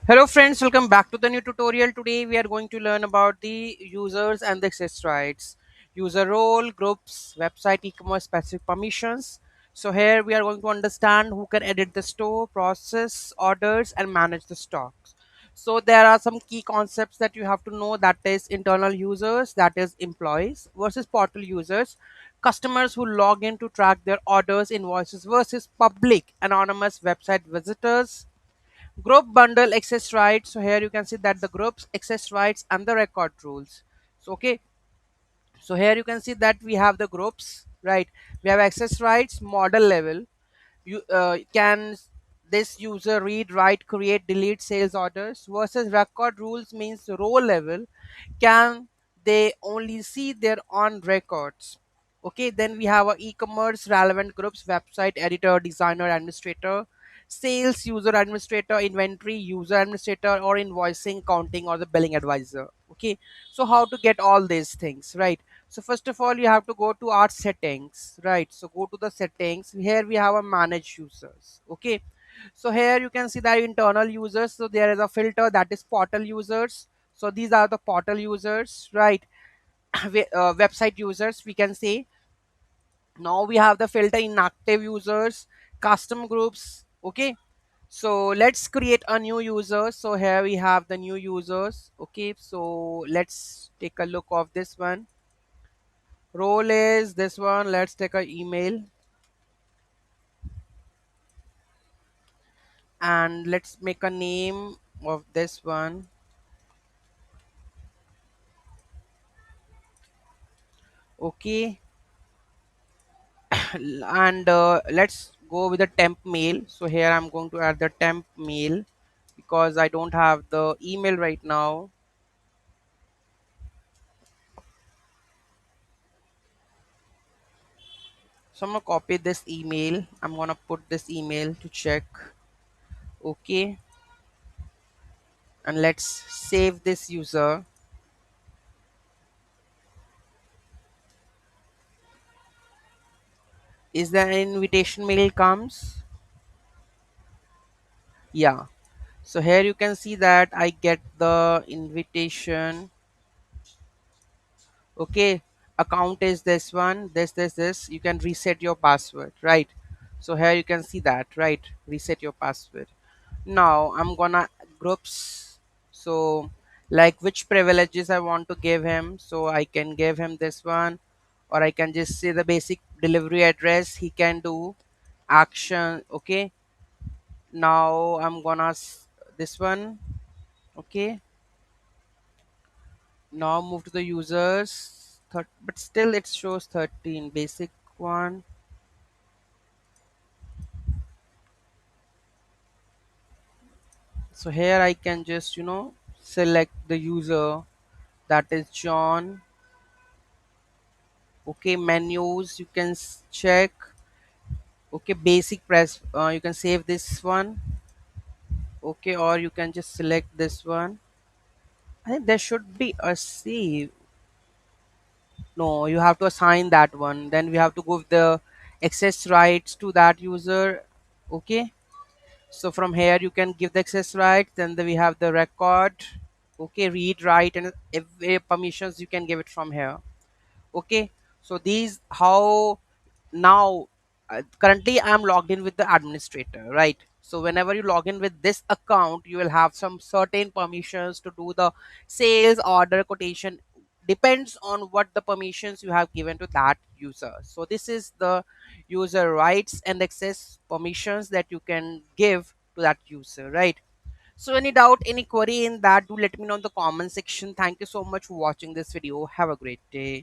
Hello friends, welcome back to the new tutorial. Today we are going to learn about the users and the access rights, user role, groups, website, e-commerce specific permissions. So here we are going to understand who can edit the store, process orders and manage the stocks. So there are some key concepts that you have to know, that is internal users, that is employees versus portal users, customers who log in to track their orders, invoices versus public anonymous website visitors. Group bundle access rights. So here you can see that the groups access rights and the record rules. So okay, so here you can see that we have the groups, right? We have access rights model level. You can this user read, write, create, delete sales orders versus record rules means row level. Can they only see their on records? Okay, then we have a e-commerce relevant groups, website editor, designer, administrator, sales user administrator, inventory user administrator, or invoicing, counting, or the billing advisor. Okay, so how to get all these things, right? So first of all, you have to go to our settings, right? So go to the settings. Here we have a manage users. Okay, so here you can see that internal users. So there is a filter, that is portal users. So these are the portal users, right? Website users, we can say. Now we have the filter inactive users, custom groups. Okay, so let's create a new user. So here we have the new users. Okay, so let's take a look of this one. Role is this one. Let's take a email and let's make a name of this one. Okay, and let's go with the temp mail. So here I'm going to add the temp mail because I don't have the email right now. So I'm gonna copy this email. I'm gonna put this email to check. Okay, and let's save this user. Is there an invitation mail comes? Yeah. So here you can see that I get the invitation. Okay, account is this one, this. You can reset your password, right? So here you can see that, right? Reset your password. Now I'm gonna groups. So like which privileges I want to give him, so I can give him this one, or I can just say the basic delivery address he can do action. Okay, now I'm gonna this one. Okay, now move to the users, but still it shows 13 basic one. So here I can just select the user, that is John. Okay, menus you can check. Okay, basic press, you can save this one. Okay, or you can just select this one. I think there should be a save. No, you have to assign that one, then we have to go with the access rights to that user. Okay, so from here you can give the access rights, then we have the record. Okay, read, write, and every permissions you can give it from here. Okay, so these how now currently I'm logged in with the administrator, right? So whenever you log in with this account, you will have some certain permissions to do the sales order quotation, depends on what the permissions you have given to that user. So this is the user rights and access permissions that you can give to that user, right? So any doubt, any query in that, do let me know in the comment section. Thank you so much for watching this video. Have a great day.